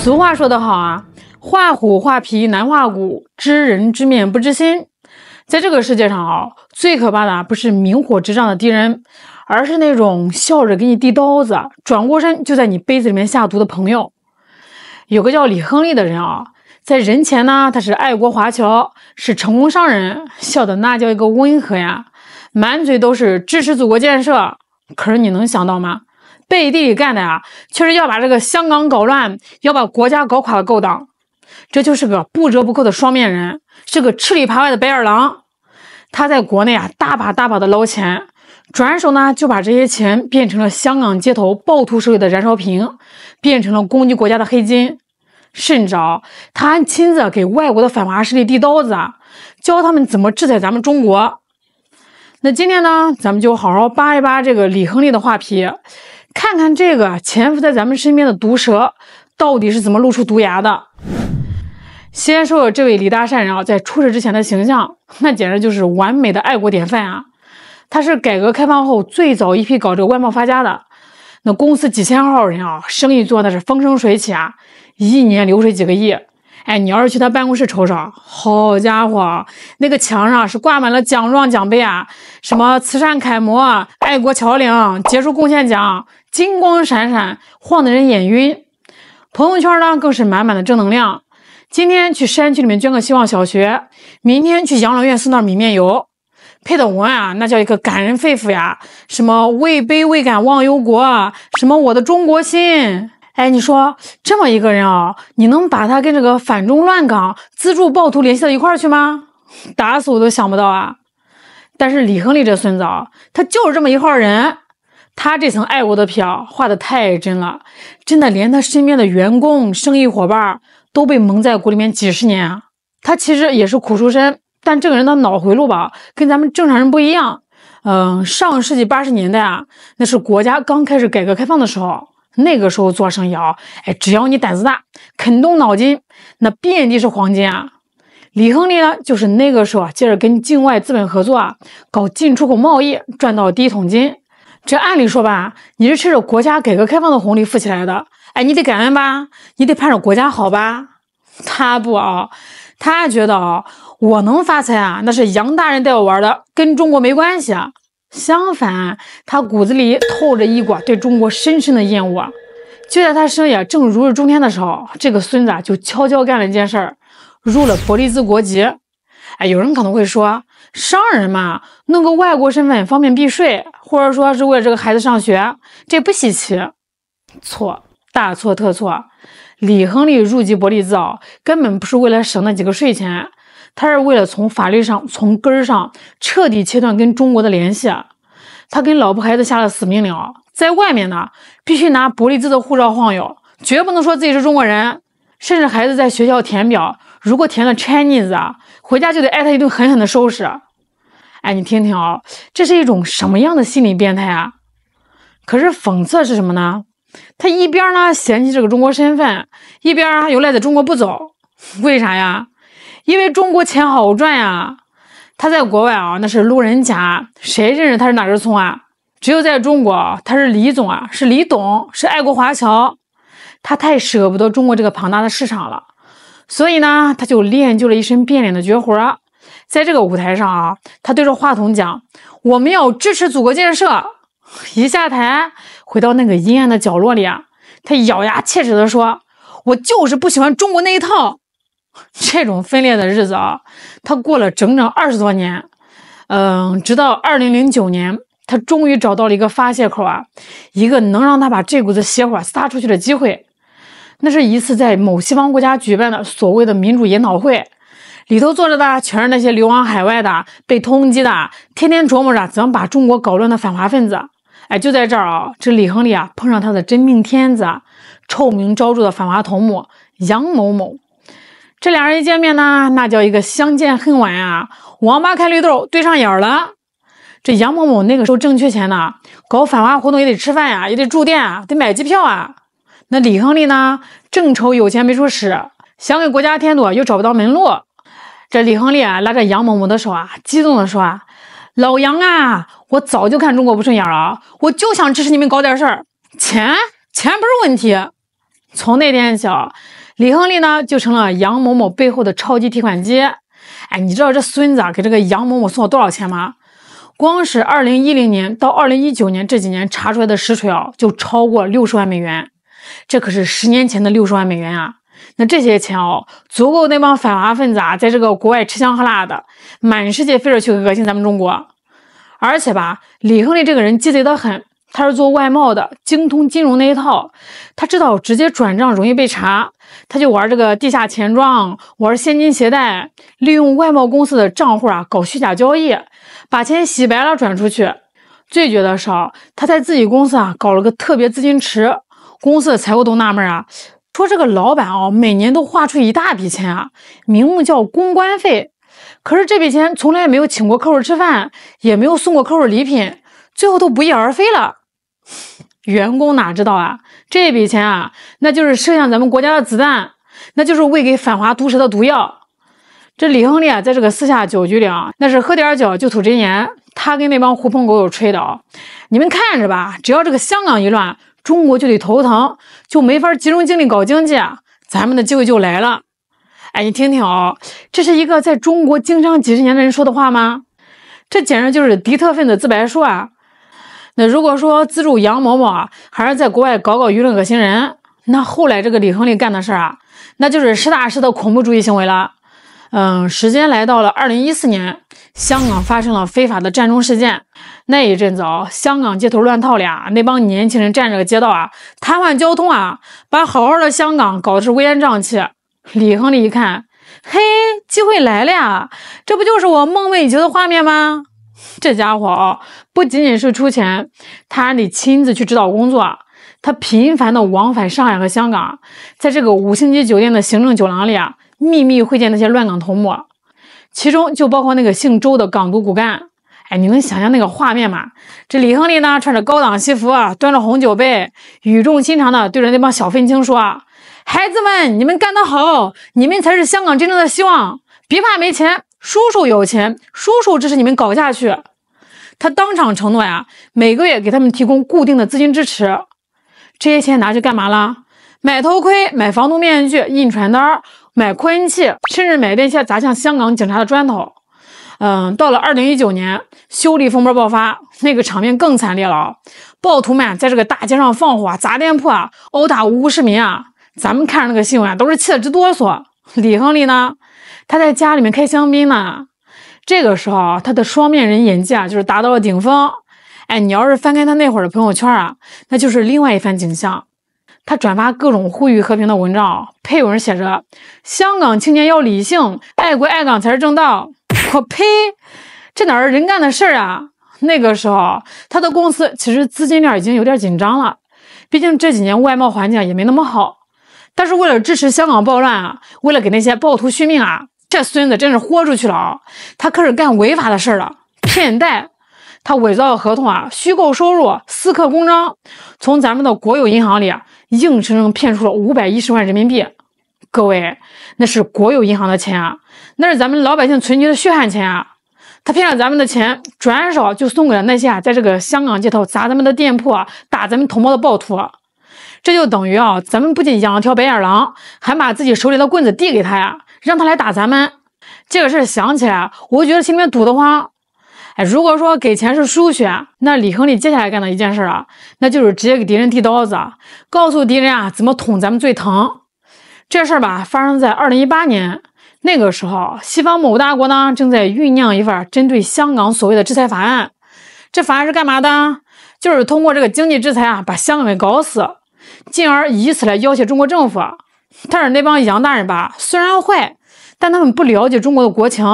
俗话说得好啊，画虎画皮难画骨，知人知面不知心。在这个世界上啊，最可怕的不是明火执仗的敌人，而是那种笑着给你递刀子，转过身就在你杯子里面下毒的朋友。有个叫李亨利的人啊，在人前呢，他是爱国华侨，是成功商人，笑的那叫一个温和呀，满嘴都是支持祖国建设。可是你能想到吗？背地里干的呀，却是要把这个香港搞乱，要把国家搞垮的勾当。这就是个不折不扣的双面人，是个吃里扒外的白眼狼。他在国内啊，大把大把的捞钱，转手呢就把这些钱变成了香港街头暴徒手里的燃烧瓶，变成了攻击国家的黑金。甚至啊，他还亲自给外国的反华势力递刀子，教他们怎么制裁咱们中国。那今天呢，咱们就好好扒一扒这个李亨利的画皮，看看这个潜伏在咱们身边的毒蛇到底是怎么露出毒牙的。先说这位李大善人啊，在出事之前的形象，那简直就是完美的爱国典范啊！他是改革开放后最早一批搞这个外贸发家的，那公司几千号人啊，生意做的是风生水起啊，一年流水几个亿。哎，你要是去他办公室瞅瞅，好家伙，那个墙上是挂满了奖状奖杯啊，什么慈善楷模、爱国侨领、杰出贡献奖，金光闪闪，晃得人眼晕。朋友圈呢更是满满的正能量。今天去山区里面捐个希望小学，明天去养老院送袋米面油，配的文啊，那叫一个感人肺腑呀！什么位卑未敢忘忧国，什么我的中国心。哎，你说这么一个人啊，你能把他跟这个反中乱港、资助暴徒联系到一块儿去吗？打死我都想不到啊！但是李亨利这孙子啊，他就是这么一号人，他这层爱国的皮啊，画的太真了，真的连他身边的员工、生意伙伴都被蒙在鼓里面几十年啊。他其实也是苦出身，但这个人的脑回路吧，跟咱们正常人不一样。上世纪80年代啊，那是国家刚开始改革开放的时候。那个时候做生意啊，哎，只要你胆子大，肯动脑筋，那遍地是黄金啊。李亨利呢，就是那个时候啊，接着跟境外资本合作啊，搞进出口贸易，赚到第一桶金。这按理说吧，你是吃着国家改革开放的红利富起来的，哎，你得感恩吧，你得盼着国家好吧。他不啊，他觉得啊，我能发财啊，那是杨大人带我玩的，跟中国没关系啊。相反，他骨子里透着一股对中国深深的厌恶。就在他生意正如日中天的时候，这个孙子就悄悄干了一件事儿，入了伯利兹国籍。哎，有人可能会说，商人嘛，弄个外国身份方便避税，或者说是为了这个孩子上学，这不稀奇。错，大错特错。李亨利入籍伯利兹啊，根本不是为了省那几个税钱。他是为了从法律上从根儿上彻底切断跟中国的联系。他跟老婆孩子下了死命令啊，在外面呢必须拿伯利兹的护照晃悠，绝不能说自己是中国人。甚至孩子在学校填表，如果填了 Chinese 啊，回家就得挨他一顿狠狠的收拾。哎，你听听啊，这是一种什么样的心理变态啊？可是讽刺的是什么呢？他一边呢嫌弃这个中国身份，一边又赖在中国不走。为啥呀？因为中国钱好赚呀。他在国外啊，那是路人甲，谁认识他是哪根葱啊？只有在中国，他是李总啊，是李董，是爱国华侨。他太舍不得中国这个庞大的市场了，所以呢，他就练就了一身变脸的绝活。在这个舞台上啊，他对着话筒讲：“我们要支持祖国建设。”一下台，回到那个阴暗的角落里啊，他咬牙切齿地说：“我就是不喜欢中国那一套。”这种分裂的日子啊，他过了整整20多年。直到2009年，他终于找到了一个发泄口啊，一个能让他把这股子邪火撒出去的机会。那是一次在某西方国家举办的所谓的民主研讨会，里头坐着的全是那些流亡海外的、被通缉的，天天琢磨着怎么把中国搞乱的反华分子。哎，就在这儿啊，这李亨利啊碰上他的真命天子，臭名昭著的反华头目杨某某。这俩人一见面呢，那叫一个相见恨晚啊，王八看绿豆对上眼了。这杨某某那个时候正缺钱呢，搞反华活动也得吃饭呀，也得住店啊，得买机票啊。那李亨利呢，正愁有钱没处使，想给国家添堵又找不到门路。这李亨利啊，拉着杨某某的手啊，激动的说啊：“老杨啊，我早就看中国不顺眼了，我就想支持你们搞点事儿，钱不是问题。”从那天起，李恒利呢就成了杨某某背后的超级提款机。哎，你知道这孙子给这个杨某某送了多少钱吗？光是2010年到2019年这几年查出来的实锤就超过60万美元，这可是10年前的60万美元啊！那这些钱足够那帮反华分子在这个国外吃香喝辣的，满世界飞着去恶心咱们中国。而且吧，李恒利这个人鸡贼得很，他是做外贸的，精通金融那一套，他知道直接转账容易被查，他就玩这个地下钱庄，玩现金携带，利用外贸公司的账户搞虚假交易，把钱洗白了转出去。最绝的是他在自己公司搞了个特别资金池，公司的财务都纳闷说这个老板每年都花出一大笔钱名目叫公关费，可是这笔钱从来没有请过客户吃饭，也没有送过客户礼品，最后都不翼而飞了。员工哪知道这笔钱那就是射向咱们国家的子弹，那就是喂给反华毒蛇的毒药。这李恒利在这个私下酒局里那是喝点酒就吐真言，他跟那帮狐朋狗友吹的你们看着吧，只要这个香港一乱，中国就得头疼，就没法集中精力搞经济，咱们的机会就来了。哎，你听听这是一个在中国经商几十年的人说的话吗？这简直就是敌特分子自白书那如果说资助杨某某还是在国外搞舆论恶心人，那后来这个李恒利干的事那就是实打实的恐怖主义行为了。时间来到了2014年，香港发生了非法的占中事件。那一阵子香港街头乱套里那帮年轻人占着个街道瘫痪交通把好好的香港搞得是乌烟瘴气。李恒利一看，嘿，机会来了呀，这不就是我梦寐以求的画面吗？这家伙不仅仅是出钱，他还得亲自去指导工作。他频繁的往返上海和香港，在这个5星级酒店的行政酒廊里秘密会见那些乱港头目，其中就包括那个姓周的港独骨干。哎，你能想象那个画面吗？这李恒利呢，穿着高档西服端着红酒杯，语重心长的对着那帮小愤青说孩子们，你们干得好，你们才是香港真正的希望，别怕没钱，叔叔有钱，叔叔支持你们搞下去。他当场承诺每个月给他们提供固定的资金支持。这些钱拿去干嘛了？买头盔，买防毒面具，印传单，买扩音器，甚至买那些砸向香港警察的砖头。到了2019年，修理风波爆发，那个场面更惨烈了。暴徒们在这个大街上放火砸店铺殴打无辜市民咱们看着那个新闻都是气得直哆嗦。李恒利呢，他在家里面开香槟呢。这个时候他的双面人演技就是达到了顶峰。哎，你要是翻开他那会儿的朋友圈那就是另外一番景象。他转发各种呼吁和平的文章，配文写着香港青年要理性，爱国爱港才是正道。我呸，这哪是人干的事那个时候他的公司其实资金链已经有点紧张了，毕竟这几年外贸环境也没那么好。但是为了支持香港暴乱为了给那些暴徒续命这孙子真是豁出去了他开始干违法的事了，骗贷。他伪造合同虚构收入，私刻公章，从咱们的国有银行里硬生生骗出了510万人民币。各位，那是国有银行的钱那是咱们老百姓存进的血汗钱他骗了咱们的钱，转手就送给了那些在这个香港街头砸咱们的店铺打咱们同胞的暴徒。这就等于咱们不仅养了条白眼狼，还把自己手里的棍子递给他让他来打咱们。这个事想起来我觉得心里面堵得慌。如果说给钱是输血，那李恒利接下来干的一件事那就是直接给敌人递刀子告诉敌人怎么捅咱们最疼。这事吧发生在2018年，那个时候西方某大国呢正在酝酿一份针对香港所谓的制裁法案。这法案是干嘛的？就是通过这个经济制裁把香港给搞死，进而以此来要挟中国政府。但是那帮洋大人吧虽然坏，但他们不了解中国的国情，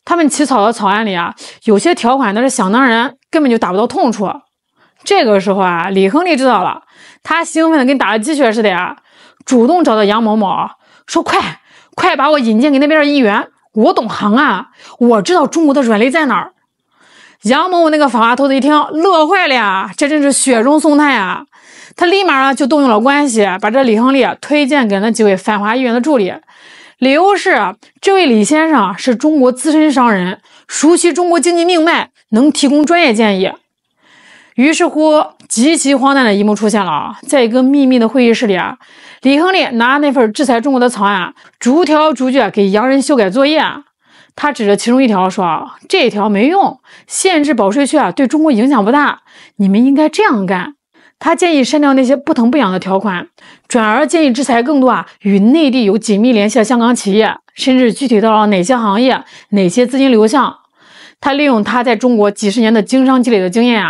他们起草的草案里有些条款那是想当然，根本就打不到痛处。这个时候李恒利知道了，他兴奋的跟打了鸡血似的主动找到杨某某说快把我引荐给那边的议员，我懂行我知道中国的软肋在哪儿。杨某某那个反华头子一听乐坏了这真是雪中送炭他立马就动用了关系，把这李恒利推荐给那几位反华议员的助理。理由是这位李先生是中国资深商人，熟悉中国经济命脉，能提供专业建议。于是乎极其荒诞的一幕出现了在一个秘密的会议室里李亨利拿那份制裁中国的草案，逐条逐句给洋人修改作业。他指着其中一条说：“这条没用，限制保税区对中国影响不大，你们应该这样干。”他建议删掉那些不疼不痒的条款，转而建议制裁更多与内地有紧密联系的香港企业，甚至具体到了哪些行业、哪些资金流向。他利用他在中国几十年的经商积累的经验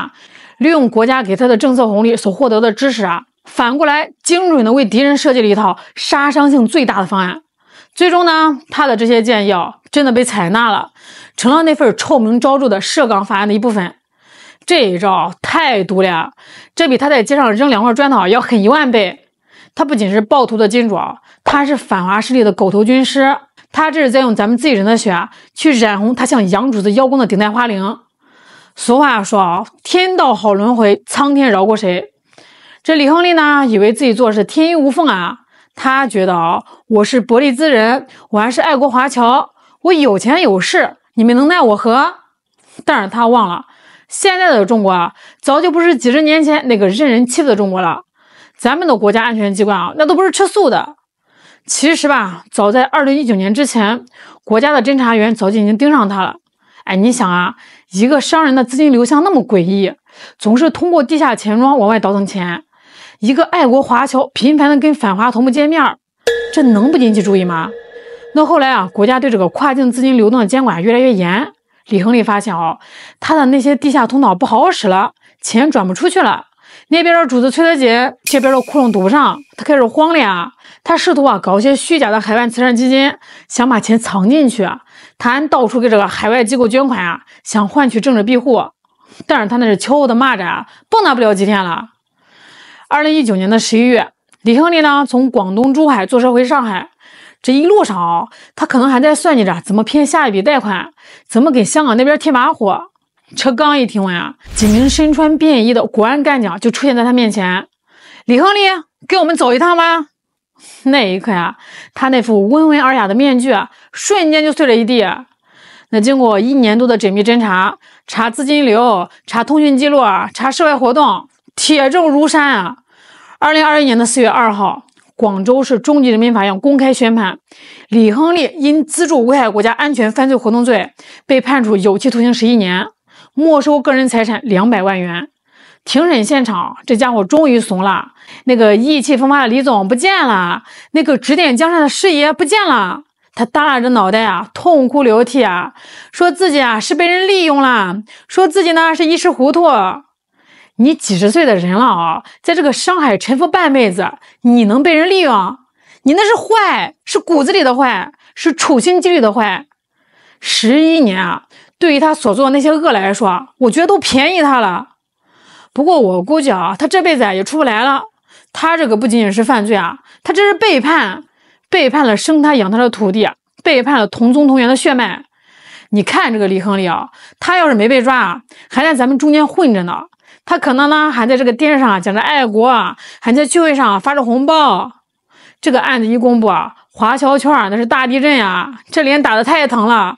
利用国家给他的政策红利所获得的知识反过来精准的为敌人设计了一套杀伤性最大的方案。最终呢，他的这些建议真的被采纳了，成了那份臭名昭著的涉港法案的一部分。这一招太毒了，这比他在街上扔2块砖头要狠10000倍。他不仅是暴徒的金主，他是反华势力的狗头军师。他这是在用咱们自己人的血去染红他向洋主子邀功的顶戴花翎。俗话说天道好轮回，苍天饶过谁。这李亨利呢，以为自己做的是天衣无缝他觉得我是伯利兹人，我还是爱国华侨，我有钱有势，你们能奈我何？但是他忘了，现在的中国早就不是几十年前那个任人欺负的中国了。咱们的国家安全机关那都不是吃素的。其实吧，早在2019年之前，国家的侦查员早就已经盯上他了。你想一个商人的资金流向那么诡异，总是通过地下钱庄往外倒腾钱，一个爱国华侨频繁的跟反华头目见面，这能不引起注意吗？那后来国家对这个跨境资金流动的监管越来越严，李亨利发现他的那些地下通道不好使了，钱转不出去了。那边的主子催得紧，这边的窟窿堵不上，他开始慌了他试图搞一些虚假的海外慈善基金，想把钱藏进去他还到处给这个海外机构捐款想换取政治庇护。但是他那是秋后的蚂蚱蹦跶不了几天了。2019年的11月，李亨利呢从广东珠海坐车回上海，这一路上他可能还在算计着怎么骗下一笔贷款，怎么给香港那边贴把火。车刚一停稳几名身穿便衣的国安干警就出现在他面前。李亨利，给我们走一趟吧。那一刻他那副温文尔雅的面具瞬间就碎了一地。那经过1年多的缜密侦查，查资金流，查通讯记录，查涉外活动，铁证如山2021年的4月2号，广州市中级人民法院公开宣判，李亨利因资助危害国家安全犯罪活动罪被判处有期徒刑11年，没收个人财产200万元。庭审现场，这家伙终于怂了，那个意气风发的李总不见了，那个指点江山的师爷不见了。他耷拉着脑袋痛哭流涕说自己是被人利用了，说自己呢是一时糊涂。你几十岁的人了在这个商海沉浮半辈子，你能被人利用？你那是坏，是骨子里的坏，是处心积虑的坏。11年对于他所做的那些恶来说，我觉得都便宜他了。不过我估计他这辈子也出不来了。他这个不仅仅是犯罪他这是背叛，背叛了生他养他的土地，背叛了同宗同源的血脉。你看这个李亨利他要是没被抓还在咱们中间混着呢，他可能呢还在这个电视上讲着爱国，还在聚会上发着红包。这个案子一公布华侨圈那是大地震这脸打得太疼了。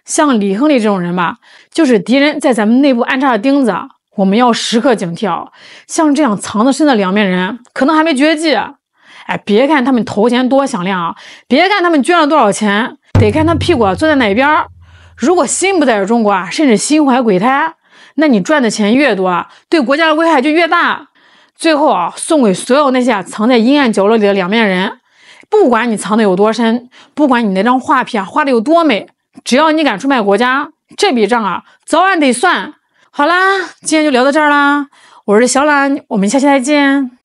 像李亨利这种人吧，就是敌人在咱们内部安插的钉子，我们要时刻警惕像这样藏得深的两面人，可能还没绝迹。别看他们头衔多响亮别看他们捐了多少钱，得看他屁股坐在哪边。如果心不在中国甚至心怀鬼胎，那你赚的钱越多对国家的危害就越大。最后送给所有那些藏在阴暗角落里的两面人，不管你藏的有多深，不管你那张画皮画的有多美，只要你敢出卖国家，这笔账早晚得算。好啦，今天就聊到这儿啦，我是小懒，我们下期再见。